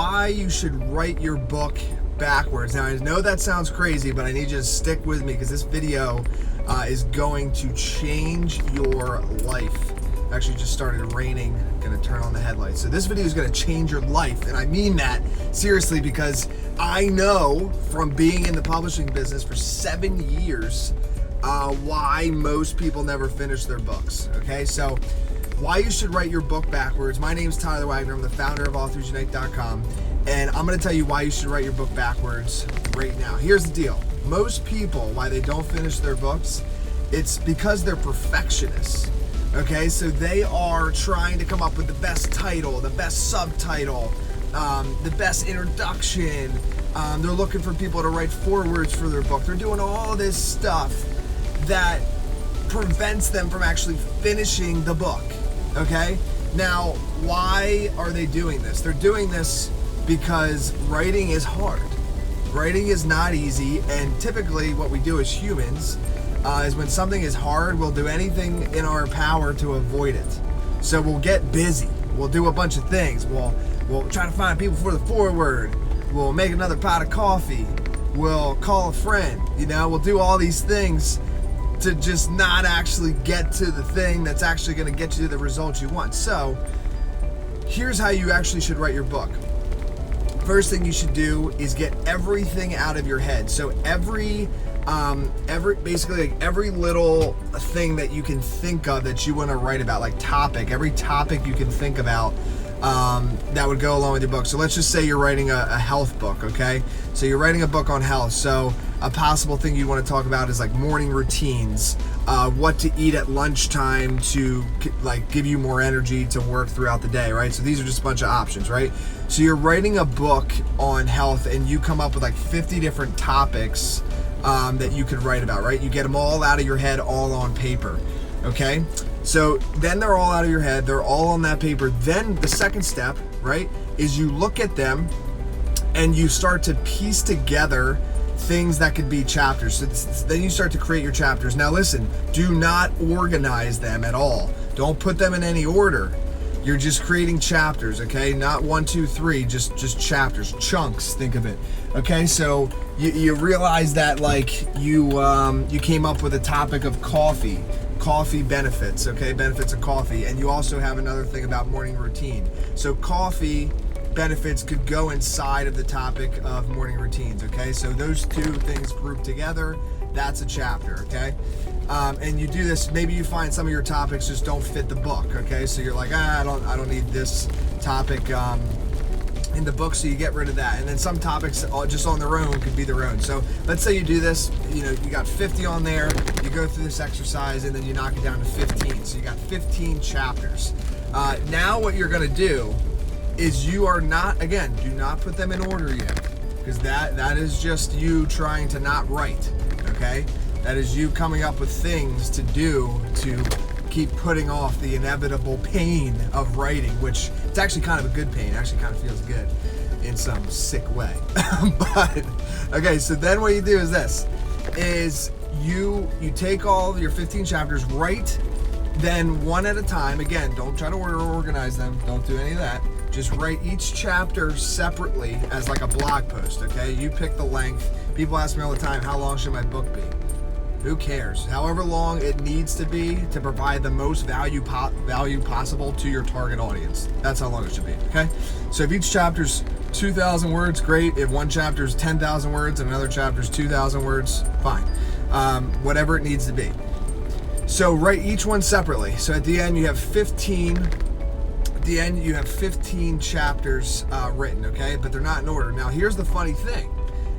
why you should write your book backwards. Now, I know that sounds crazy, but I need you to stick with me because this video is going to change your life. Actually just started raining. Gonna turn on the headlights. So this video is gonna change your life, and I mean that seriously because I know from being in the publishing business for 7 years why most people never finish their books. Okay, so why you should write your book backwards. My name is Tyler Wagner. I'm the founder of AuthorsUnite.com, and I'm gonna tell you why you should write your book backwards right now. Here's the deal. Most people, why they don't finish their books, it's because they're perfectionists. Okay, so they are trying to come up with the best title, the best subtitle, the best introduction. They're looking for people to write forewords for their book. They're doing all this stuff that prevents them from actually finishing the book. Okay, now why are they doing this? They're doing this because writing is hard. Writing is not easy, and typically what we do as humans is when something is hard, we'll do anything in our power to avoid it. So we'll get busy. We'll do a bunch of things. We'll try to find people for the foreword. We'll make another pot of coffee. We'll call a friend. We'll do all these things to just not actually get to the thing that's actually going to get you to the results you want. So here's how you actually should write your book. First thing you should do is get everything out of your head. So every little thing that you can think of that you want to write about, like every topic you can think about that would go along with your book. So let's just say you're writing a health book, okay? So you're writing a book on health. So a possible thing you want to talk about is like morning routines, what to eat at lunchtime to give you more energy to work throughout the day, right? So these are just a bunch of options, right? So you're writing a book on health and you come up with like 50 different topics that you could write about, right? You get them all out of your head, all on paper, okay? So then they're all out of your head, they're all on that paper. Then the second step, right, is you look at them and you start to piece together things that could be chapters. So then you start to create your chapters. Now listen, do not organize them at all. Don't put them in any order. You're just creating chapters, okay? Not 1, 2, 3, just chapters, chunks, think of it. Okay, so you realize that you came up with a topic of coffee benefits, okay? Benefits of coffee, and you also have another thing about morning routine. So coffee benefits could go inside of the topic of morning routines, okay? So those two things grouped together, that's a chapter, okay? And you do this, maybe you find some of your topics just don't fit the book, okay? So you're like, I don't need this topic in the book, so you get rid of that. And then some topics just on their own could be their own. So let's say you do this, you got 50 on there, you go through this exercise, and then you knock it down to 15. So you got 15 chapters. Now what you're gonna do is you are not, again, do not put them in order yet, because that is just you trying to not write, okay? That is you coming up with things to do to keep putting off the inevitable pain of writing, which it's actually kind of a good pain. It actually kind of feels good in some sick way. But, okay, so then what you do is this, is you take all of your 15 chapters, write then one at a time. Again, don't try to organize them. Don't do any of that. Just write each chapter separately as like a blog post, okay? You pick the length. People ask me all the time, how long should my book be? Who cares? However long it needs to be to provide the most value possible to your target audience. That's how long it should be, okay? So if each chapter's 2,000 words, great. If one chapter's 10,000 words and another chapter's 2,000 words, fine. Whatever it needs to be. So write each one separately. So at the end you have 15 chapters written, okay? But they're not in order. Now here's the funny thing,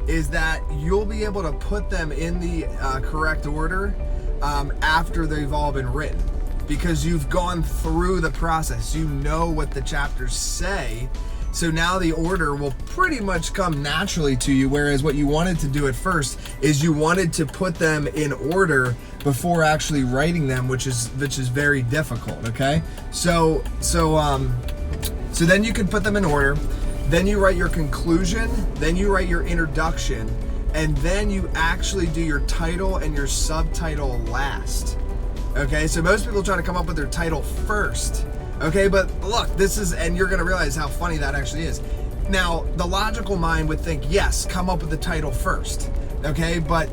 is that you'll be able to put them in the correct order after they've all been written, because you've gone through the process. You know what the chapters say, so now the order will pretty much come naturally to you, whereas what you wanted to do at first is you wanted to put them in order before actually writing them, which is very difficult, okay? So then you can put them in order. Then you write your conclusion, then you write your introduction, and then you actually do your title and your subtitle last. Okay, so most people try to come up with their title first. Okay, but look, this is, and you're gonna realize how funny that actually is. Now, the logical mind would think, yes, come up with the title first, okay? But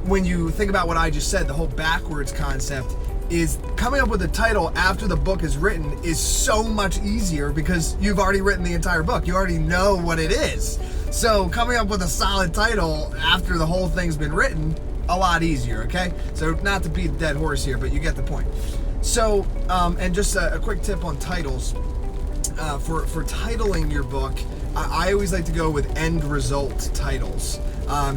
when you think about what I just said, the whole backwards concept is coming up with a title after the book is written is so much easier because you've already written the entire book. You already know what it is. So coming up with a solid title after the whole thing's been written, a lot easier, okay? So not to beat a dead horse here, but you get the point. So, and just a quick tip on titles. For titling your book, I always like to go with end result titles.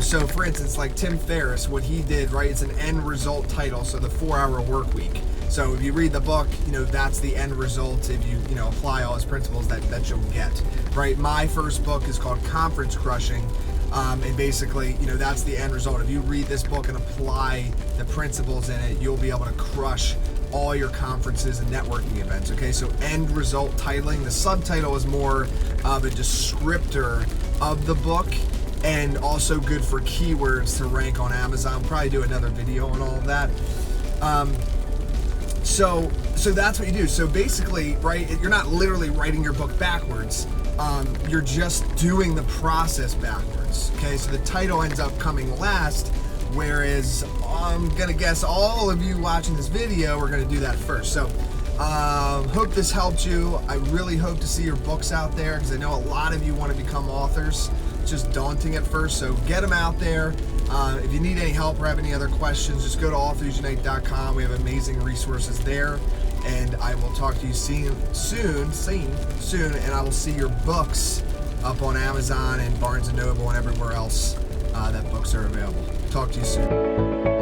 So for instance, like Tim Ferriss, what he did, right, it's an end result title, so the 4-Hour Work Week. So if you read the book, that's the end result if you apply all his principles that you'll get, right? My first book is called Conference Crushing, and basically, that's the end result. If you read this book and apply the principles in it, you'll be able to crush all your conferences and networking events, okay? So end result titling. The subtitle is more of a descriptor of the book and also good for keywords to rank on Amazon. We'll probably do another video on all of that. So that's what you do. So basically, right, you're not literally writing your book backwards. You're just doing the process backwards, okay? So the title ends up coming last, whereas I'm gonna guess all of you watching this video are gonna do that first. So hope this helped you. I really hope to see your books out there because I know a lot of you want to become authors. It's just daunting at first, so get them out there. If you need any help or have any other questions, just go to authorsunite.com. We have amazing resources there, and I will talk to you soon, and I will see your books up on Amazon and Barnes & Noble and everywhere else that books are available. Talk to you soon.